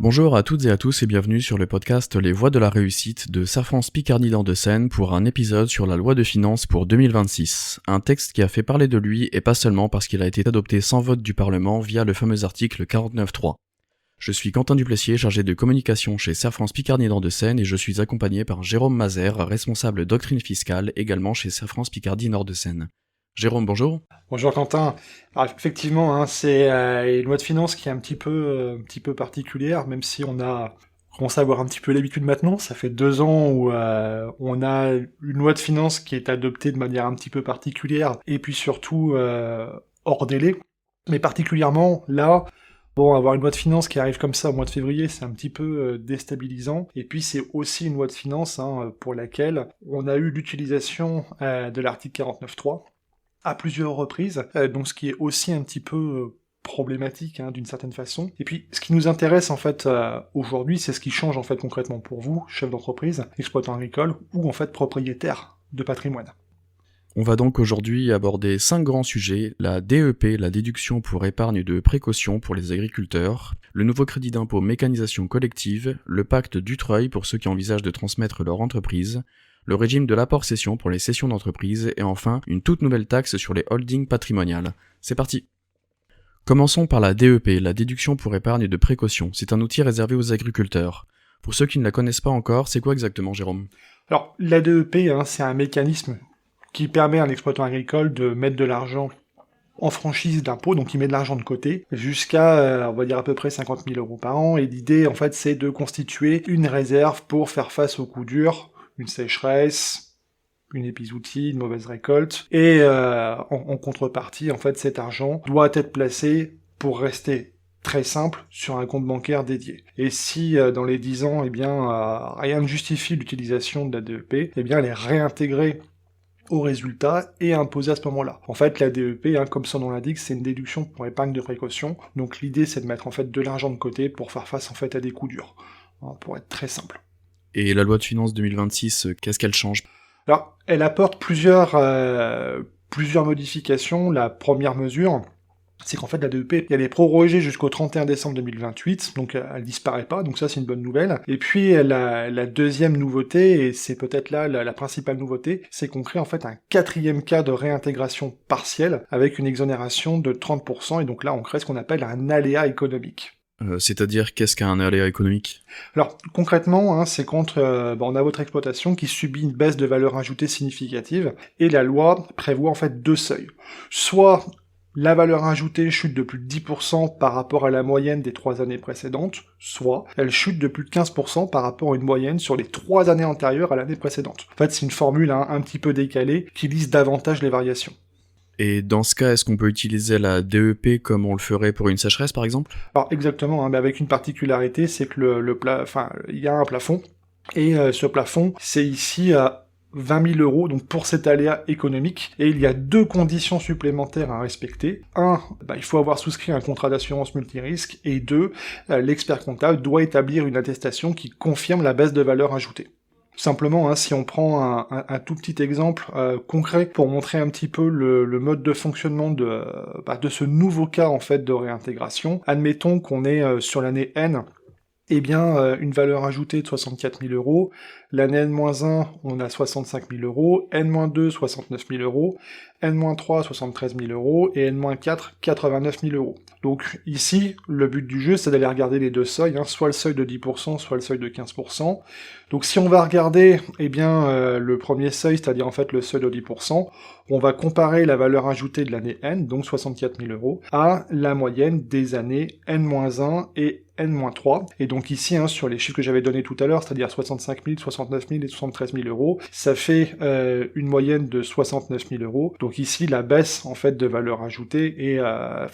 Bonjour à toutes et à tous et bienvenue sur le podcast Les Voies de la Réussite de Safran Picardie Nord-de-Seine pour un épisode sur la loi de finances pour 2026. Un texte qui a fait parler de lui et pas seulement parce qu'il a été adopté sans vote du Parlement via le fameux article 49.3. Je suis Quentin Duplessier, chargé de communication chez Safran Picardie Nord-de-Seine et je suis accompagné par Jérôme Mazer, responsable doctrine fiscale également chez Safran Picardie Nord-de-Seine. Jérôme, bonjour. Bonjour Quentin. Alors effectivement, c'est une loi de finances qui est un petit peu particulière, même si on a commencé à avoir un petit peu l'habitude maintenant. Ça fait 2 ans où on a une loi de finances qui est adoptée de manière un petit peu particulière, et puis surtout hors délai. Mais particulièrement là, avoir une loi de finances qui arrive comme ça au mois de février, c'est un petit peu déstabilisant. Et puis c'est aussi une loi de finances pour laquelle on a eu l'utilisation de l'article 49.3 à plusieurs reprises, donc ce qui est aussi un petit peu problématique d'une certaine façon. Et puis ce qui nous intéresse en fait aujourd'hui, c'est ce qui change en fait concrètement pour vous, chef d'entreprise, exploitant agricole ou en fait propriétaire de patrimoine. On va donc aujourd'hui aborder 5 grands sujets, la DEP, la déduction pour épargne de précaution pour les agriculteurs, le nouveau crédit d'impôt mécanisation collective, le pacte Dutreil pour ceux qui envisagent de transmettre leur entreprise, le régime de l'apport-cession pour les cessions d'entreprise et enfin une toute nouvelle taxe sur les holdings patrimoniales. C'est parti. Commençons par la DEP, la déduction pour épargne de précaution. C'est un outil réservé aux agriculteurs. Pour ceux qui ne la connaissent pas encore, c'est quoi exactement, Jérôme ? Alors, la DEP, c'est un mécanisme qui permet à un exploitant agricole de mettre de l'argent en franchise d'impôt, donc il met de l'argent de côté, jusqu'à, on va dire à peu près 50 000 euros par an, et l'idée, en fait, c'est de constituer une réserve pour faire face aux coups durs, une sécheresse, une épizootie, une mauvaise récolte, et en contrepartie, en fait, cet argent doit être placé pour rester très simple sur un compte bancaire dédié. Et si dans les 10 ans, rien ne justifie l'utilisation de la DEP, elle est réintégrée au résultat et imposée à ce moment-là. En fait, la DEP, comme son nom l'indique, c'est une déduction pour épargne de précaution, donc l'idée c'est de mettre en fait de l'argent de côté pour faire face en fait à des coups durs, pour être très simple. Et la loi de finances 2026, qu'est-ce qu'elle change ? Alors, elle apporte plusieurs modifications. La première mesure, c'est qu'en fait, la DEP, elle est prorogée jusqu'au 31 décembre 2028, donc elle disparaît pas, donc ça c'est une bonne nouvelle. Et puis, la deuxième nouveauté, et c'est peut-être là la principale nouveauté, c'est qu'on crée en fait un 4e cas de réintégration partielle, avec une exonération de 30%, et donc là on crée ce qu'on appelle un aléa économique. C'est-à-dire, qu'est-ce qu'un aléa économique ? Alors, concrètement, c'est quand on a votre exploitation qui subit une baisse de valeur ajoutée significative, et la loi prévoit en fait 2 seuils. Soit la valeur ajoutée chute de plus de 10% par rapport à la moyenne des 3 années précédentes, soit elle chute de plus de 15% par rapport à une moyenne sur les 3 années antérieures à l'année précédente. En fait, c'est une formule un petit peu décalée qui lisse davantage les variations. Et dans ce cas, est-ce qu'on peut utiliser la DEP comme on le ferait pour une sécheresse, par exemple ? Alors exactement, mais avec une particularité, c'est que il y a un plafond, et ce plafond, c'est ici à 20 000 euros, donc pour cet aléa économique, et il y a 2 conditions supplémentaires à respecter. 1, il faut avoir souscrit un contrat d'assurance multirisque, et 2, l'expert comptable doit établir une attestation qui confirme la baisse de valeur ajoutée. Simplement, si on prend un tout petit exemple concret pour montrer un petit peu le mode de fonctionnement de ce nouveau cas en fait de réintégration, admettons qu'on est sur l'année N, une valeur ajoutée de 64 000 euros, l'année N-1, on a 65 000 euros, N-2, 69 000 euros, N-3, 73 000 euros, et N-4, 89 000 euros. Donc ici, le but du jeu, c'est d'aller regarder les 2 seuils, soit le seuil de 10%, soit le seuil de 15%. Donc si on va regarder, le premier seuil, c'est-à-dire en fait le seuil de 10%, on va comparer la valeur ajoutée de l'année N, donc 64 000 euros, à la moyenne des années N-1 et N-3. Et donc ici, sur les chiffres que j'avais donnés tout à l'heure, c'est-à-dire 65 000, 69 000 et 73 000 euros, ça fait une moyenne de 69 000 euros. Donc ici, la baisse en fait de valeur ajoutée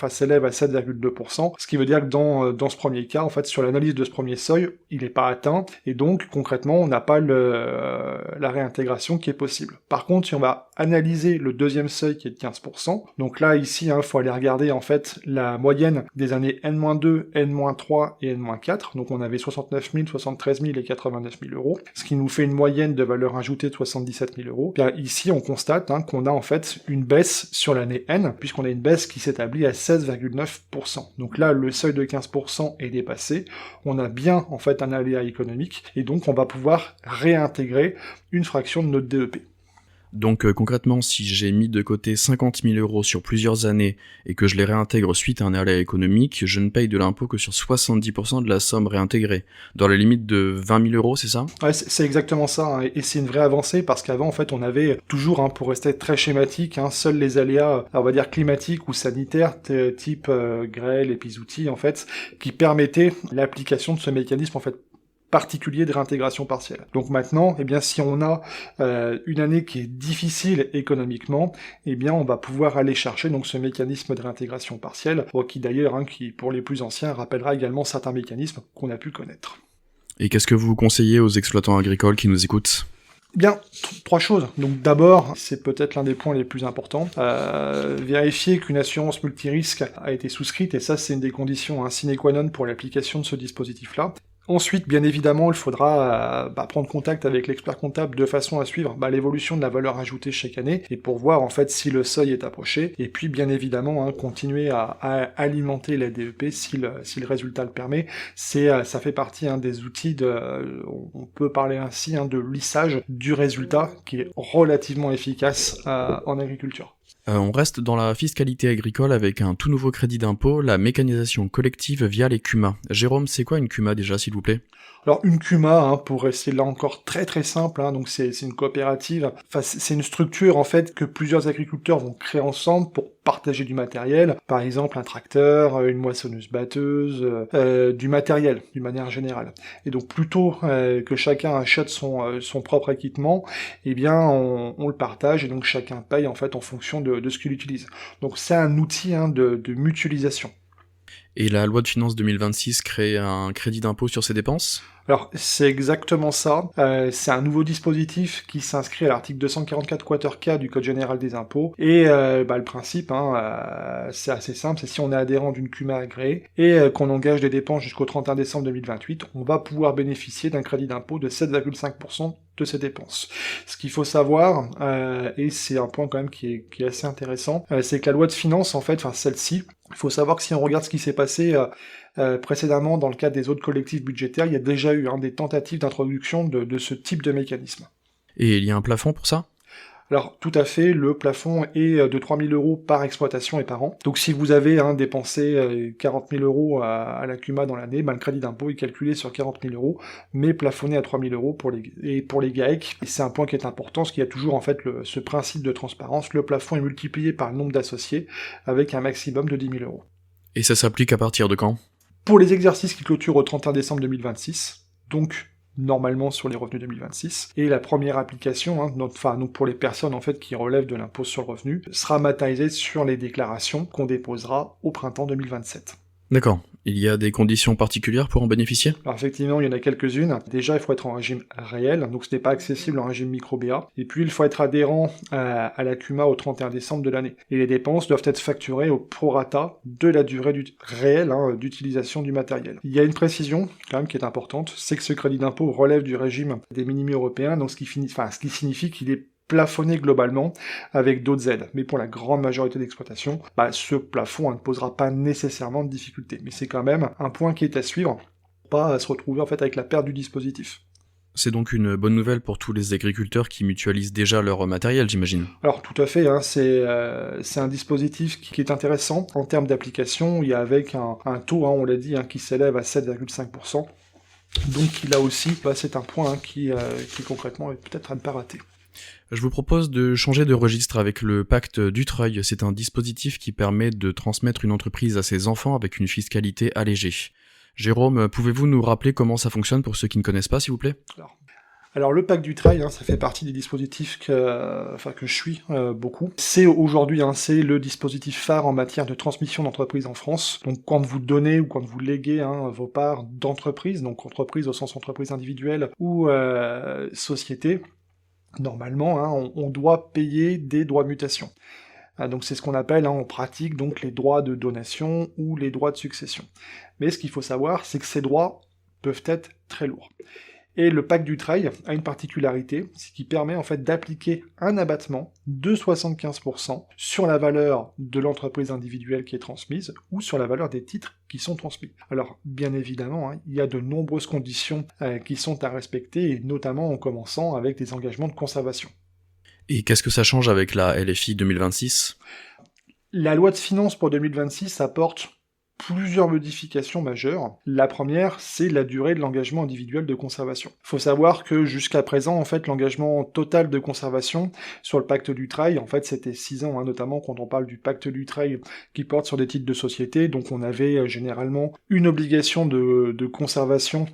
s'élève à 7,2%, ce qui veut dire que dans ce premier cas, en fait, sur l'analyse de ce premier seuil, il n'est pas atteint, et donc concrètement, on n'a pas la réintégration qui est possible. Par contre, si on va analyser le deuxième seuil qui est de 15%, donc là, ici, faut aller regarder en fait la moyenne des années N-2, N-3 et N-4, donc on avait 69 000, 73 000 et 89 000 euros, ce qui nous fait une moyenne de valeur ajoutée de 77 000 euros. Bien, ici, on constate qu'on a en fait une baisse sur l'année N, puisqu'on a une baisse qui s'établit à 16,9%. Donc là, le seuil de 15% est dépassé, on a bien en fait un aléa économique, et donc on va pouvoir réintégrer une fraction de notre DEP. Donc concrètement, si j'ai mis de côté 50 000 euros sur plusieurs années et que je les réintègre suite à un aléa économique, je ne paye de l'impôt que sur 70% de la somme réintégrée, dans la limite de 20 000 euros, c'est ça? Ouais, c'est exactement ça, et c'est une vraie avancée, parce qu'avant, en fait, on avait toujours, pour rester très schématique, seuls les aléas, on va dire climatiques ou sanitaires, type grêle, épizootie, en fait, qui permettaient l'application de ce mécanisme, en fait, particulier de réintégration partielle. Donc maintenant, eh bien, si on a une année qui est difficile économiquement, eh bien, on va pouvoir aller chercher donc ce mécanisme de réintégration partielle, qui d'ailleurs, qui pour les plus anciens, rappellera également certains mécanismes qu'on a pu connaître. Et qu'est-ce que vous conseillez aux exploitants agricoles qui nous écoutent? Bien, trois choses. Donc d'abord, c'est peut-être l'un des points les plus importants, vérifier qu'une assurance multirisque a été souscrite, et ça c'est une des conditions sine qua non pour l'application de ce dispositif-là. Ensuite, bien évidemment, il faudra prendre contact avec l'expert comptable de façon à suivre l'évolution de la valeur ajoutée chaque année, et pour voir en fait si le seuil est approché, et puis bien évidemment continuer à alimenter la DEP si le résultat le permet. Ça fait partie des outils on peut parler ainsi de lissage du résultat qui est relativement efficace en agriculture. On reste dans la fiscalité agricole avec un tout nouveau crédit d'impôt, la mécanisation collective via les CUMA. Jérôme, c'est quoi une CUMA déjà, s'il vous plaît? Alors une CUMA, pour rester là encore très très simple, donc c'est une coopérative, c'est une structure en fait que plusieurs agriculteurs vont créer ensemble pour partager du matériel, par exemple un tracteur, une moissonneuse-batteuse, du matériel d'une manière générale. Et donc plutôt que chacun achète son propre équipement, eh bien on le partage et donc chacun paye en fait en fonction de ce qu'il utilise. Donc c'est un outil de mutualisation. Et la loi de finances 2026 crée un crédit d'impôt sur ces dépenses? Alors, c'est exactement ça. C'est un nouveau dispositif qui s'inscrit à l'article 244 quater K du Code général des impôts. Et le principe, c'est assez simple, c'est si on est adhérent d'une CUMA agréée et qu'on engage des dépenses jusqu'au 31 décembre 2028, on va pouvoir bénéficier d'un crédit d'impôt de 7,5% de ces dépenses. Ce qu'il faut savoir, et c'est un point quand même qui est assez intéressant, c'est que la loi de finances, en fait, celle-ci, il faut savoir que si on regarde ce qui s'est passé précédemment dans le cadre des autres collectifs budgétaires, il y a déjà eu des tentatives d'introduction de ce type de mécanisme. Et il y a un plafond pour ça? Alors tout à fait, le plafond est de 3 000 euros par exploitation et par an. Donc si vous avez dépensé 40 000 euros à la CUMA dans l'année, le crédit d'impôt est calculé sur 40 000 euros, mais plafonné à 3 000 euros pour les GAEC. Et c'est un point qui est important, parce qu'il y a toujours en fait ce principe de transparence. Le plafond est multiplié par le nombre d'associés, avec un maximum de 10 000 euros. Et ça s'applique à partir de quand? Pour les exercices qui clôturent au 31 décembre 2026, donc normalement sur les revenus 2026, et la première application, donc pour les personnes en fait qui relèvent de l'impôt sur le revenu, sera matérialisée sur les déclarations qu'on déposera au printemps 2027. D'accord. Il y a des conditions particulières pour en bénéficier? Alors effectivement, il y en a quelques-unes. Déjà, il faut être en régime réel, donc ce n'est pas accessible en régime micro-BA. Et puis, il faut être adhérent à la CUMA au 31 décembre de l'année. Et les dépenses doivent être facturées au prorata de la durée réelle d'utilisation du matériel. Il y a une précision, quand même, qui est importante, c'est que ce crédit d'impôt relève du régime des minima européens, donc ce qui signifie qu'il est plafonné globalement avec d'autres aides. Mais pour la grande majorité d'exploitations, ce plafond ne posera pas nécessairement de difficulté. Mais c'est quand même un point qui est à suivre, pour pas se retrouver en fait avec la perte du dispositif. C'est donc une bonne nouvelle pour tous les agriculteurs qui mutualisent déjà leur matériel, j'imagine. Alors tout à fait, c'est un dispositif qui est intéressant en termes d'application. Il y a avec un taux, on l'a dit, qui s'élève à 7,5%. Donc là aussi, c'est un point qui concrètement est peut-être à ne pas rater. Je vous propose de changer de registre avec le pacte Dutreil. C'est un dispositif qui permet de transmettre une entreprise à ses enfants avec une fiscalité allégée. Jérôme, pouvez-vous nous rappeler comment ça fonctionne pour ceux qui ne connaissent pas, s'il vous plaît? Alors le pacte Dutreil, ça fait partie des dispositifs que je suis beaucoup. C'est aujourd'hui, c'est le dispositif phare en matière de transmission d'entreprise en France. Donc quand vous donnez ou quand vous léguez vos parts d'entreprise, donc entreprise au sens entreprise individuelle ou société, normalement, on doit payer des droits de mutation. Donc c'est ce qu'on appelle en pratique donc les droits de donation ou les droits de succession. Mais ce qu'il faut savoir, c'est que ces droits peuvent être très lourds. Et le pacte Dutreil a une particularité, c'est qu'il permet en fait d'appliquer un abattement de 75% sur la valeur de l'entreprise individuelle qui est transmise ou sur la valeur des titres qui sont transmis. Alors bien évidemment, il y a de nombreuses conditions qui sont à respecter, et notamment en commençant avec des engagements de conservation. Et qu'est-ce que ça change avec la LFI 2026 ? La loi de finances pour 2026 apporte plusieurs modifications majeures. La première, c'est la durée de l'engagement individuel de conservation. Il faut savoir que jusqu'à présent, en fait, l'engagement total de conservation sur le pacte Dutreil, en fait, c'était 6 ans, notamment quand on parle du pacte Dutreil qui porte sur des titres de société, donc on avait généralement une obligation de conservation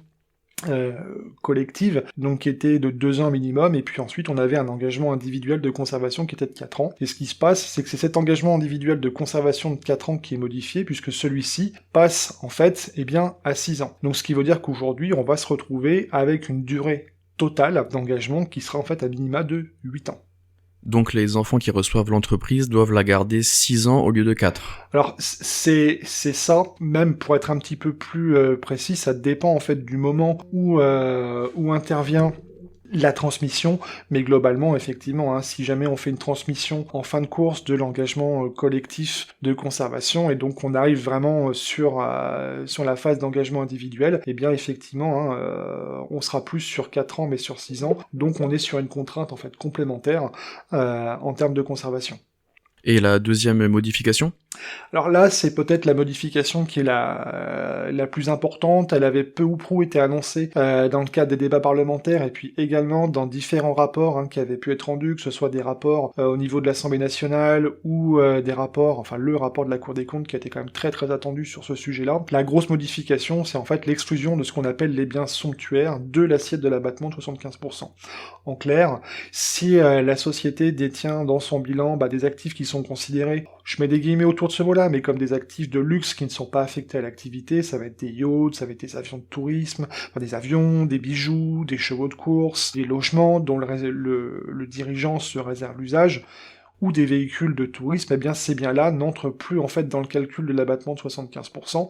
collective, donc qui était de 2 ans minimum, et puis ensuite on avait un engagement individuel de conservation qui était de 4 ans. Et ce qui se passe, c'est que c'est cet engagement individuel de conservation de 4 ans qui est modifié, puisque celui-ci passe en fait à 6 ans. Donc ce qui veut dire qu'aujourd'hui on va se retrouver avec une durée totale d'engagement qui sera en fait à minima de 8 ans. Donc les enfants qui reçoivent l'entreprise doivent la garder 6 ans au lieu de 4. Alors c'est ça, même pour être un petit peu plus précis, ça dépend en fait du moment où intervient la transmission, mais globalement, effectivement, si jamais on fait une transmission en fin de course de l'engagement collectif de conservation, et donc on arrive vraiment sur la phase d'engagement individuel, et bien effectivement, on sera plus sur 4 ans, mais sur 6 ans, donc on est sur une contrainte en fait complémentaire en termes de conservation. Et la deuxième modification ? Alors là, c'est peut-être la modification qui est la plus importante. Elle avait peu ou prou été annoncée dans le cadre des débats parlementaires, et puis également dans différents rapports qui avaient pu être rendus, que ce soit des rapports au niveau de l'Assemblée nationale ou des rapports, enfin le rapport de la Cour des comptes qui a été quand même très très attendu sur ce sujet-là. La grosse modification, c'est en fait l'exclusion de ce qu'on appelle les biens somptuaires de l'assiette de l'abattement de 75%. En clair, si la société détient dans son bilan des actifs qui sont considérés, je mets des guillemets autour de ce mot-là, mais comme des actifs de luxe qui ne sont pas affectés à l'activité, ça va être des yachts, ça va être des avions de tourisme, des avions, des bijoux, des chevaux de course, des logements dont le dirigeant se réserve l'usage, ou des véhicules de tourisme, eh bien ces biens-là n'entrent plus en fait dans le calcul de l'abattement de 75%,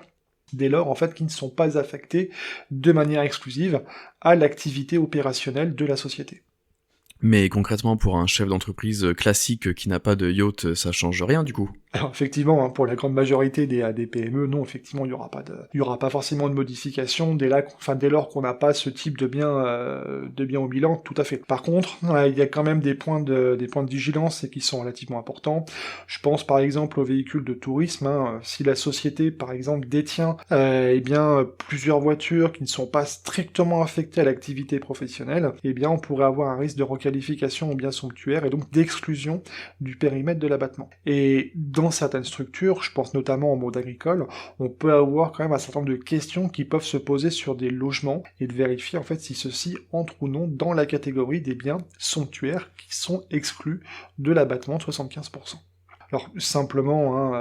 dès lors en fait qu'ils ne sont pas affectés de manière exclusive à l'activité opérationnelle de la société. Mais concrètement, pour un chef d'entreprise classique qui n'a pas de yacht, ça change rien du coup ? Alors effectivement, pour la grande majorité des PME, non, effectivement, il y aura pas forcément de modification dès lors qu'on n'a pas ce type de bien au bilan, tout à fait. Par contre, il y a quand même des points de vigilance et qui sont relativement importants. Je pense par exemple aux véhicules de tourisme. Si la société, par exemple, détient plusieurs voitures qui ne sont pas strictement affectées à l'activité professionnelle, eh bien on pourrait avoir un risque de requalification en bien somptuaire et donc d'exclusion du périmètre de l'abattement. Et dans certaines structures, je pense notamment au monde agricole, on peut avoir quand même un certain nombre de questions qui peuvent se poser sur des logements et de vérifier en fait si ceux-ci entrent ou non dans la catégorie des biens somptuaires qui sont exclus de l'abattement de 75%. Alors simplement,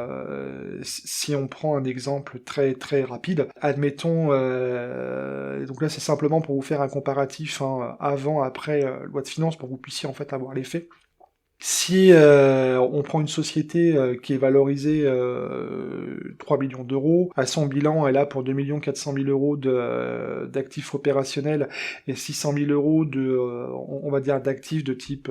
si on prend un exemple très très rapide, admettons, donc là c'est simplement pour vous faire un comparatif avant-après loi de finances pour que vous puissiez en fait avoir les faits. Si on prend une société qui est valorisée 3 millions d'euros, à son bilan elle a pour 2 400 000 euros d'actifs opérationnels et 600 000 euros on va dire d'actifs de type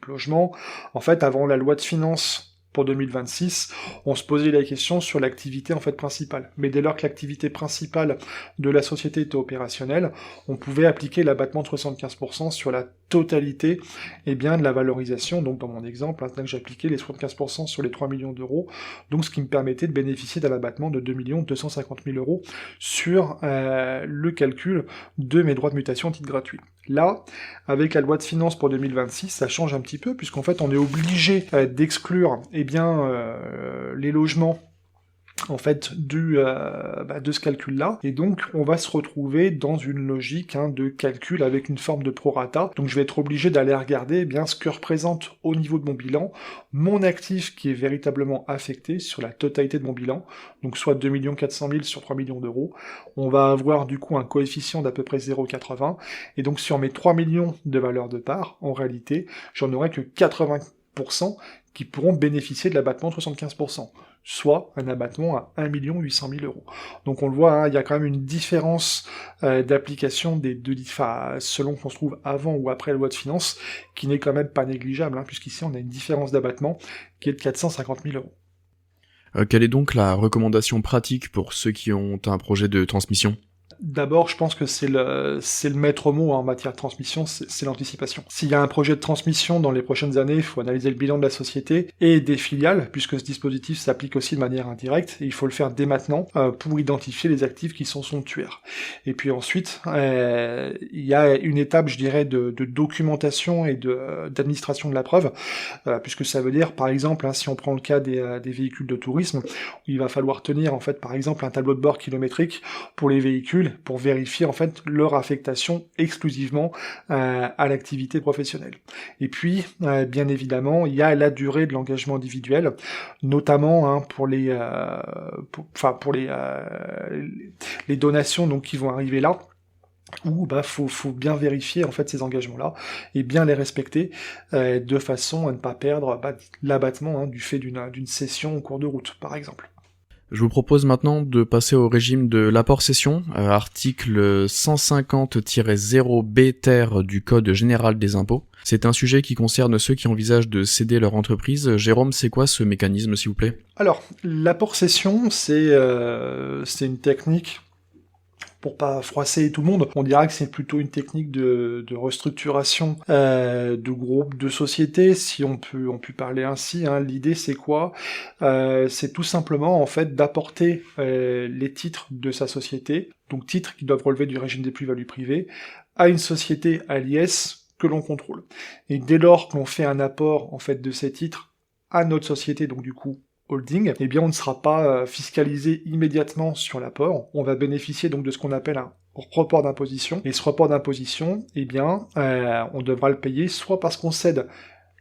logement, en fait avant la loi de finances pour 2026, on se posait la question sur l'activité en fait principale. Mais dès lors que l'activité principale de la société était opérationnelle, on pouvait appliquer l'abattement de 75% sur la totalité de la valorisation. Donc dans mon exemple, j'appliquais les 75% sur les 3 millions d'euros, donc ce qui me permettait de bénéficier d'un abattement de 2 250 000 euros sur le calcul de mes droits de mutation en titre gratuit. Là, avec la loi de finances pour 2026, ça change un petit peu, puisqu'en fait on est obligé d'exclure les logements en fait de ce calcul-là, et donc on va se retrouver dans une logique de calcul avec une forme de prorata. Donc je vais être obligé d'aller regarder ce que représente au niveau de mon bilan mon actif qui est véritablement affecté sur la totalité de mon bilan, donc soit 2 400 000 sur 3 millions d'euros. On va avoir du coup un coefficient d'à peu près 0,80, et donc sur mes 3 millions de valeur de part, en réalité, j'en aurai que 80% qui pourront bénéficier de l'abattement de 75%, soit un abattement à 1 800 000 euros. Donc on le voit, hein, il y a quand même une différence d'application selon qu'on se trouve avant ou après la loi de finances, qui n'est quand même pas négligeable, hein, puisqu'ici on a une différence d'abattement qui est de 450 000 euros. Quelle est donc la recommandation pratique pour ceux qui ont un projet de transmission ? D'abord, je pense que c'est le maître mot en matière de transmission, c'est l'anticipation. S'il y a un projet de transmission dans les prochaines années, il faut analyser le bilan de la société et des filiales, puisque ce dispositif s'applique aussi de manière indirecte, et il faut le faire dès maintenant pour identifier les actifs qui sont somptuaires. Et puis ensuite, il y a une étape, je dirais, de documentation et d'administration de la preuve, puisque ça veut dire, par exemple, hein, si on prend le cas des véhicules de tourisme, il va falloir tenir, en fait, par exemple, un tableau de bord kilométrique pour les véhicules, pour vérifier en fait leur affectation exclusivement à l'activité professionnelle. Et puis, bien évidemment, il y a la durée de l'engagement individuel, notamment hein, pour les donations donc qui vont arriver là, où faut bien vérifier en fait ces engagements-là et bien les respecter de façon à ne pas perdre l'abattement hein, du fait d'une cession au cours de route, par exemple. Je vous propose maintenant de passer au régime de l'apport-cession, article 150-0B ter du Code général des impôts. C'est un sujet qui concerne ceux qui envisagent de céder leur entreprise. Jérôme, c'est quoi ce mécanisme, s'il vous plaît ? Alors, l'apport-cession, c'est une technique, pour pas froisser tout le monde, on dira que c'est plutôt une technique de restructuration de groupes, de sociétés, si on peut parler ainsi. Hein. L'idée, c'est quoi ? C'est tout simplement en fait d'apporter les titres de sa société, donc titres qui doivent relever du régime des plus-values privées, à une société à l'IS que l'on contrôle. Et dès lors qu'on fait un apport en fait de ces titres à notre société, donc du coup holding, eh bien on ne sera pas fiscalisé immédiatement sur l'apport, on va bénéficier donc de ce qu'on appelle un report d'imposition, et ce report d'imposition, eh bien on devra le payer soit parce qu'on cède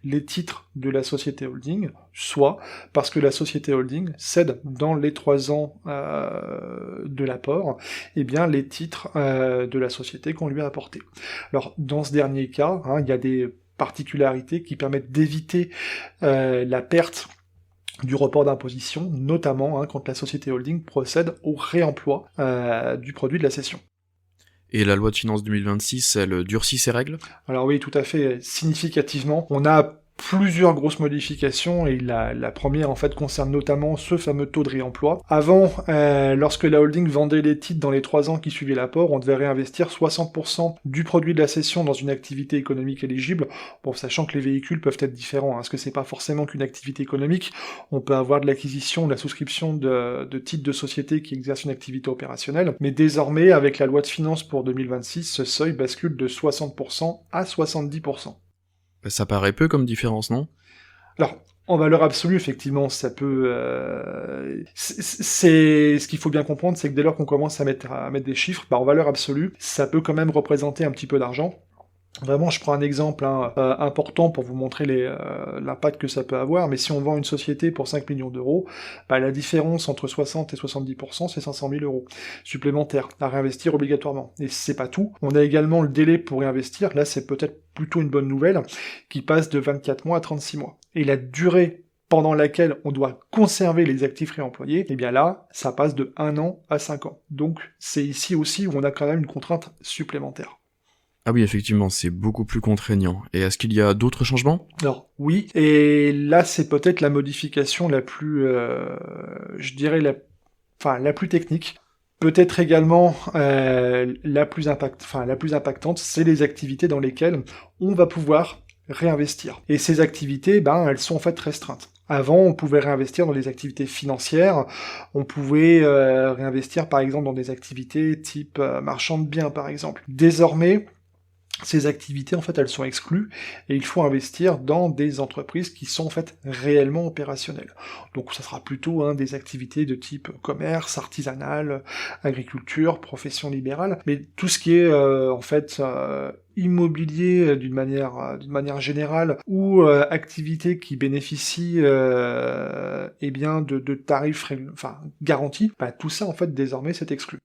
les titres de la société holding, soit parce que la société holding cède dans les 3 ans de l'apport, eh bien les titres de la société qu'on lui a apportés. Alors dans ce dernier cas, hein, il y a des particularités qui permettent d'éviter la perte du report d'imposition, notamment hein, quand la société holding procède au réemploi du produit de la cession. Et la loi de finances 2026, elle durcit ces règles ? Alors oui, tout à fait, significativement. On a plusieurs grosses modifications, et la première en fait concerne notamment ce fameux taux de réemploi. Avant, lorsque la holding vendait les titres dans les 3 ans qui suivaient l'apport, on devait réinvestir 60% du produit de la cession dans une activité économique éligible, bon, sachant que les véhicules peuvent être différents, hein, parce que c'est pas forcément qu'une activité économique, on peut avoir de l'acquisition, de la souscription de titres de société qui exercent une activité opérationnelle, mais désormais, avec la loi de finances pour 2026, ce seuil bascule de 60% à 70%. Ça paraît peu comme différence, non ? Alors, en valeur absolue, effectivement, ça peut... c'est ce qu'il faut bien comprendre, c'est que dès lors qu'on commence à mettre des chiffres, en valeur absolue, ça peut quand même représenter un petit peu d'argent. Vraiment, je prends un exemple important pour vous montrer l'impact que ça peut avoir, mais si on vend une société pour 5 millions d'euros, la différence entre 60 et 70%, c'est 500 000 euros supplémentaires à réinvestir obligatoirement. Et c'est pas tout, on a également le délai pour réinvestir, là c'est peut-être plutôt une bonne nouvelle, qui passe de 24 mois à 36 mois. Et la durée pendant laquelle on doit conserver les actifs réemployés, eh bien là, ça passe de 1 an à 5 ans. Donc c'est ici aussi où on a quand même une contrainte supplémentaire. Ah oui, effectivement, c'est beaucoup plus contraignant. Et est-ce qu'il y a d'autres changements ? Alors, oui, et là, c'est peut-être la modification la plus, je dirais, la plus technique. Peut-être également la plus impactante, c'est les activités dans lesquelles on va pouvoir réinvestir. Et ces activités, elles sont en fait restreintes. Avant, on pouvait réinvestir dans des activités financières, on pouvait réinvestir par exemple dans des activités type marchand de biens par exemple. Désormais, ces activités, en fait, elles sont exclues, et il faut investir dans des entreprises qui sont, en fait, réellement opérationnelles. Donc, ça sera plutôt des activités de type commerce, artisanal, agriculture, profession libérale, mais tout ce qui est, immobilier d'une manière générale, ou activités qui bénéficient de tarifs garantis, tout ça, en fait, désormais, c'est exclu.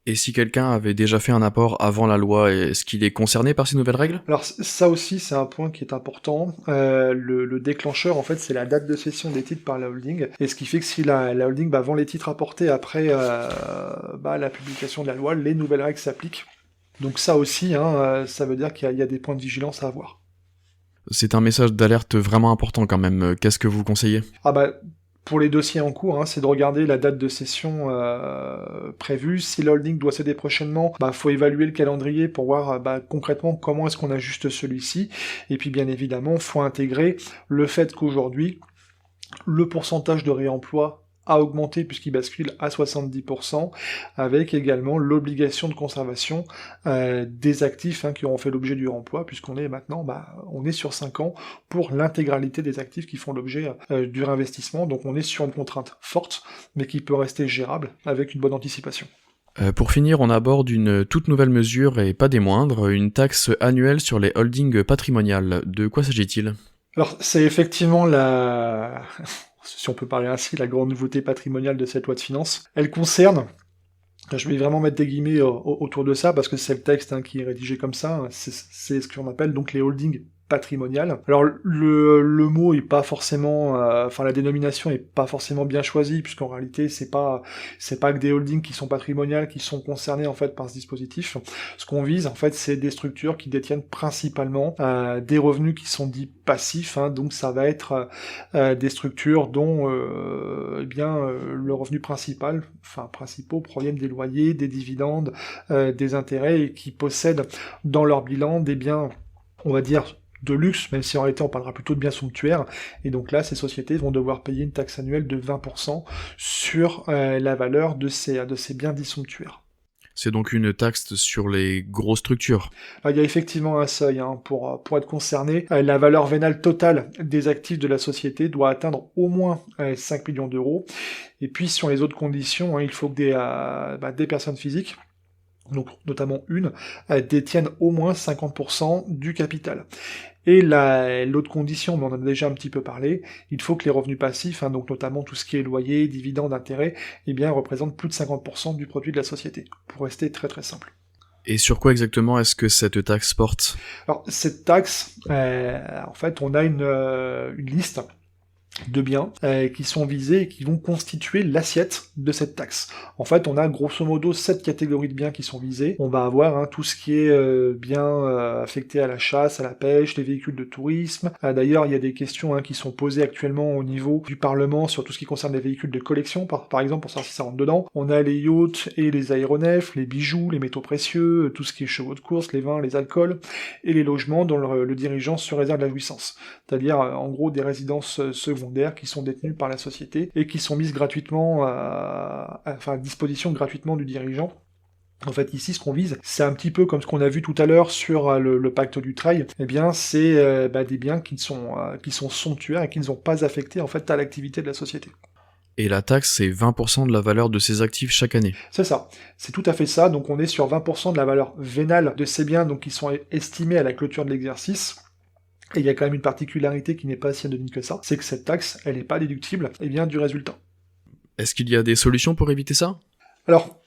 Et si quelqu'un avait déjà fait un apport avant la loi, est-ce qu'il est concerné par ces nouvelles règles? Alors ça aussi, c'est un point qui est important. Le déclencheur, en fait, c'est la date de cession des titres par la holding, et ce qui fait que si la holding vend les titres apportés après la publication de la loi, les nouvelles règles s'appliquent. Donc ça aussi, ça veut dire qu'il y a des points de vigilance à avoir. C'est un message d'alerte vraiment important quand même. Qu'est-ce que vous conseillez? Pour les dossiers en cours, c'est de regarder la date de cession prévue. Si la holding doit céder prochainement, faut évaluer le calendrier pour voir concrètement comment est-ce qu'on ajuste celui-ci. Et puis bien évidemment, faut intégrer le fait qu'aujourd'hui, le pourcentage de réemploi a augmenté puisqu'il bascule à 70%, avec également l'obligation de conservation des actifs qui auront fait l'objet du réemploi, puisqu'on est maintenant, on est sur 5 ans pour l'intégralité des actifs qui font l'objet du réinvestissement, donc on est sur une contrainte forte, mais qui peut rester gérable avec une bonne anticipation. Pour finir, on aborde une toute nouvelle mesure, et pas des moindres, une taxe annuelle sur les holdings patrimoniales. De quoi s'agit-il? Alors, c'est effectivement si on peut parler ainsi, la grande nouveauté patrimoniale de cette loi de finances. Elle concerne, je vais vraiment mettre des guillemets autour de ça, parce que c'est le texte qui est rédigé comme ça, c'est ce qu'on appelle donc les holdings patrimoniales. Alors le mot est pas forcément, la dénomination est pas forcément bien choisie, puisqu'en réalité c'est pas que des holdings qui sont patrimoniales qui sont concernés en fait par ce dispositif. Ce qu'on vise en fait, c'est des structures qui détiennent principalement des revenus qui sont dits passifs, donc ça va être des structures dont le revenu principaux proviennent des loyers, des dividendes, des intérêts, et qui possèdent dans leur bilan des biens, on va dire, de luxe, même si en réalité on parlera plutôt de biens somptuaires, et donc là ces sociétés vont devoir payer une taxe annuelle de 20% sur la valeur de ces biens dits somptuaires. C'est donc une taxe sur les grosses structures. Il y a effectivement un seuil pour être concerné. La valeur vénale totale des actifs de la société doit atteindre au moins 5 millions d'euros, et puis sur les autres conditions, il faut que des personnes physiques, donc notamment une, détiennent au moins 50% du capital. Et l'autre condition, mais on en a déjà un petit peu parlé, il faut que les revenus passifs, donc notamment tout ce qui est loyer, dividendes, intérêts, représentent plus de 50% du produit de la société, pour rester très très simple. Et sur quoi exactement est-ce que cette taxe porte? Alors cette taxe, en fait, on a une liste de biens qui sont visés et qui vont constituer l'assiette de cette taxe. En fait, on a grosso modo 7 catégories de biens qui sont visées. On va avoir tout ce qui est biens affectés à la chasse, à la pêche, les véhicules de tourisme. D'ailleurs, il y a des questions qui sont posées actuellement au niveau du Parlement sur tout ce qui concerne les véhicules de collection, par exemple, pour savoir si ça rentre dedans. On a les yachts et les aéronefs, les bijoux, les métaux précieux, tout ce qui est chevaux de course, les vins, les alcools, et les logements dont le dirigeant se réserve la jouissance. C'est-à-dire, en gros, des résidences secondaires qui sont détenues par la société et qui sont mises gratuitement à disposition gratuitement du dirigeant. En fait, ici, ce qu'on vise, c'est un petit peu comme ce qu'on a vu tout à l'heure sur le pacte du Trail. C'est des biens qui sont somptuaires et qui ne sont pas affectés en fait à l'activité de la société. Et la taxe, c'est 20% de la valeur de ces actifs chaque année. C'est ça, c'est tout à fait ça. Donc on est sur 20% de la valeur vénale de ces biens, donc qui sont estimés à la clôture de l'exercice. Et il y a quand même une particularité qui n'est pas si anodine que ça, c'est que cette taxe, elle n'est pas déductible du résultat. Est-ce qu'il y a des solutions pour éviter ça? Alors,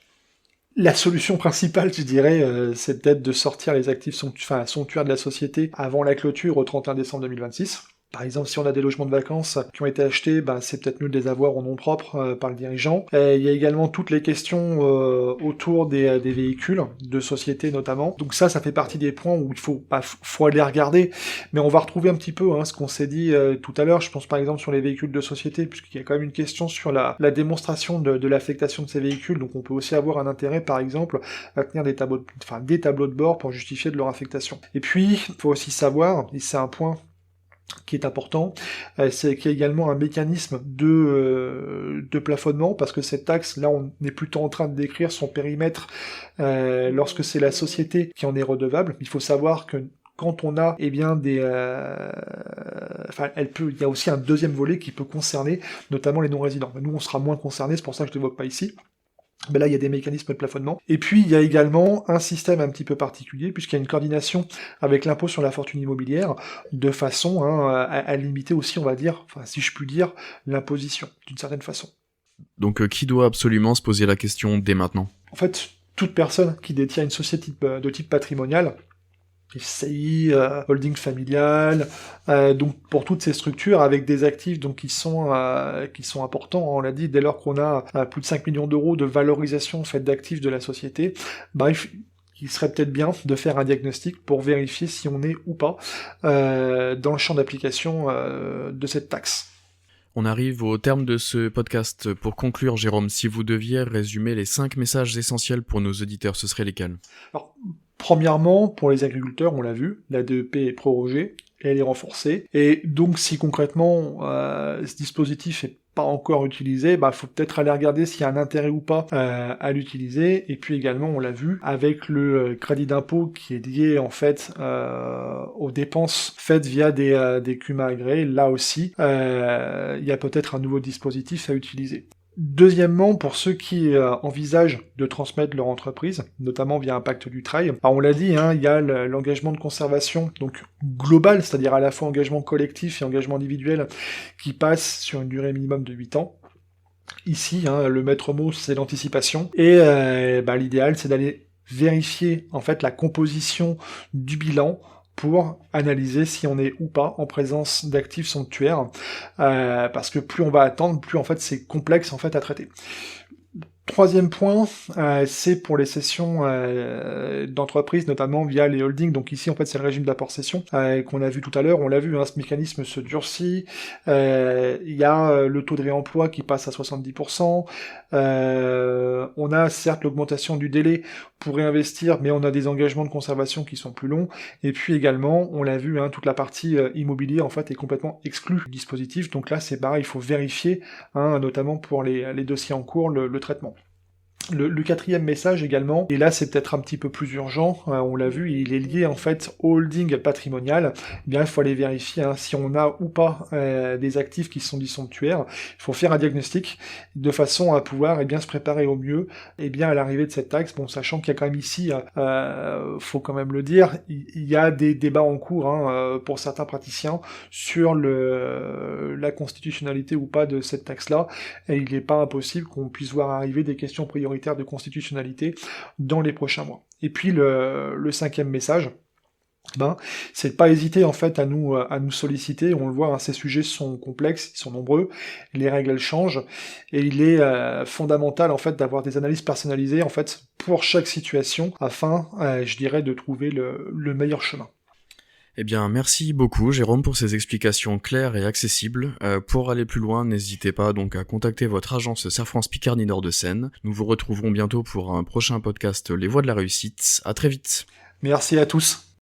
la solution principale, je dirais, c'est peut-être de sortir les actifs somptuaires de la société avant la clôture au 31 décembre 2026. Par exemple, si on a des logements de vacances qui ont été achetés, c'est peut-être mieux de les avoir en nom propre par le dirigeant. Il y a également toutes les questions autour des véhicules, de société notamment. Donc ça fait partie des points où il faut aller regarder, mais on va retrouver un petit peu ce qu'on s'est dit tout à l'heure. Je pense par exemple sur les véhicules de société, puisqu'il y a quand même une question sur la démonstration de l'affectation de ces véhicules. Donc on peut aussi avoir un intérêt, par exemple, à tenir des tableaux de bord pour justifier de leur affectation. Et puis, il faut aussi savoir, et c'est un point qui est important, c'est qu'il y a également un mécanisme de plafonnement, parce que cette taxe, là, on est plutôt en train de décrire son périmètre lorsque c'est la société qui en est redevable. Il faut savoir que quand on a il y a aussi un deuxième volet qui peut concerner notamment les non-résidents. Nous, on sera moins concernés, c'est pour ça que je ne l'évoque pas ici. Mais là, il y a des mécanismes de plafonnement. Et puis, il y a également un système un petit peu particulier, puisqu'il y a une coordination avec l'impôt sur la fortune immobilière, de façon à limiter aussi, on va dire, si je puis dire, l'imposition, d'une certaine façon. Donc qui doit absolument se poser la question dès maintenant? En fait, toute personne qui détient une société de type patrimonial, SCI, holding familial, donc pour toutes ces structures avec des actifs donc qui sont importants, on l'a dit, dès lors qu'on a plus de 5 millions d'euros de valorisation faite d'actifs de la société, il serait peut-être bien de faire un diagnostic pour vérifier si on est ou pas dans le champ d'application de cette taxe. On arrive au terme de ce podcast. Pour conclure, Jérôme, si vous deviez résumer les 5 messages essentiels pour nos auditeurs, ce seraient lesquels ? Alors, premièrement, pour les agriculteurs, on l'a vu, la DEP est prorogée et elle est renforcée. Et donc, si concrètement ce dispositif est pas encore utilisé, faut peut-être aller regarder s'il y a un intérêt ou pas à l'utiliser. Et puis également, on l'a vu, avec le crédit d'impôt qui est lié en fait aux dépenses faites via des CUMA agréés, là aussi, il y a peut-être un nouveau dispositif à utiliser. Deuxièmement, pour ceux qui envisagent de transmettre leur entreprise, notamment via un pacte du trail, on l'a dit, il y a l'engagement de conservation donc global, c'est-à-dire à la fois engagement collectif et engagement individuel, qui passe sur une durée minimum de 8 ans. Ici, le maître mot, c'est l'anticipation. Et l'idéal, c'est d'aller vérifier en fait la composition du bilan pour analyser si on est ou pas en présence d'actifs somptuaires, parce que plus on va attendre, plus en fait c'est complexe en fait à traiter. Troisième point, c'est pour les cessions d'entreprises, notamment via les holdings. Donc ici, en fait, c'est le régime d'apport-cession qu'on a vu tout à l'heure. On l'a vu, ce mécanisme se durcit. Il y a le taux de réemploi qui passe à 70%. On a certes l'augmentation du délai pour réinvestir, mais on a des engagements de conservation qui sont plus longs. Et puis également, on l'a vu, toute la partie immobilier, en fait, est complètement exclue du dispositif. Donc là, c'est pareil, il faut vérifier, notamment pour les dossiers en cours, le traitement. Le quatrième message également, et là c'est peut-être un petit peu plus urgent, on l'a vu, il est lié en fait au holding patrimonial. Il faut aller vérifier si on a ou pas des actifs qui sont dits somptuaires. Il faut faire un diagnostic de façon à pouvoir se préparer au mieux à l'arrivée de cette taxe, sachant qu'il y a quand même ici, faut quand même le dire, il y a des débats en cours pour certains praticiens sur la constitutionnalité ou pas de cette taxe-là, et il n'est pas impossible qu'on puisse voir arriver des questions prioritaires de constitutionnalité dans les prochains mois. Et puis le cinquième message, c'est de pas hésiter en fait à nous solliciter. On le voit, ces sujets sont complexes, ils sont nombreux, les règles elles changent, et il est fondamental en fait d'avoir des analyses personnalisées en fait pour chaque situation afin, de trouver le meilleur chemin. Eh bien, merci beaucoup Jérôme pour ces explications claires et accessibles. Pour aller plus loin, n'hésitez pas donc à contacter votre agence Serre-France Picardie Nord de Seine. Nous vous retrouverons bientôt pour un prochain podcast Les Voies de la Réussite. À très vite. Merci à tous.